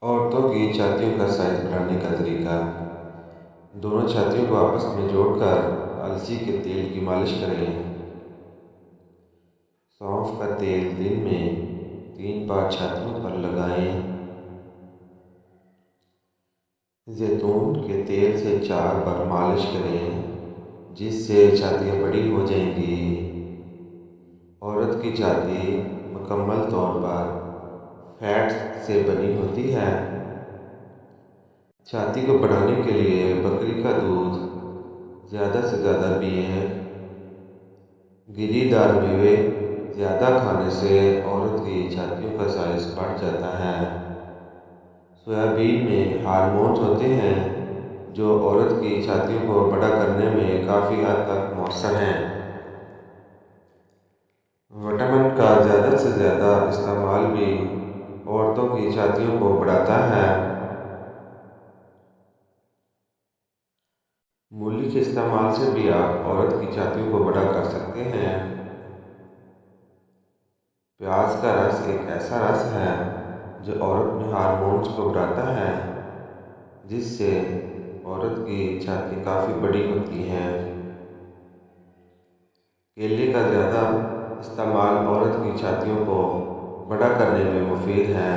औरतों की छातियों का साइज बढ़ाने का तरीका। दोनों छातियों को आपस में जोड़कर अलसी के तेल की मालिश करें। सौंफ का तेल दिन में 3 बार छातियों पर लगाएं। जैतून के तेल से 4 बार मालिश करें, जिससे छातियाँ बड़ी हो जाएंगी। औरत की छाती मुकम्मल तौर पर फैट से बनी होती है। छाती को बढ़ाने के लिए बकरी का दूध ज़्यादा से ज़्यादा पिएं। गिरीदार मेवे ज़्यादा खाने से औरत की छातियों का साइज बढ़ जाता है। सोयाबीन में हार्मोन्स होते हैं जो औरत की छातियों को बड़ा करने में काफ़ी हद तक मौसर हैं। विटामिन का ज़्यादा से ज़्यादा इस्तेमाल भी औरतों की छातियों को बढ़ाता है। मूली के इस्तेमाल से भी आप औरत की छातियों को बड़ा कर सकते हैं। प्याज का रस एक ऐसा रस है जो औरत में हार्मोन्स को बढ़ाता है, जिससे औरत की छाती काफ़ी बड़ी होती है। केले का ज़्यादा इस्तेमाल औरत की छातियों को बड़ा करने में मुफीद है।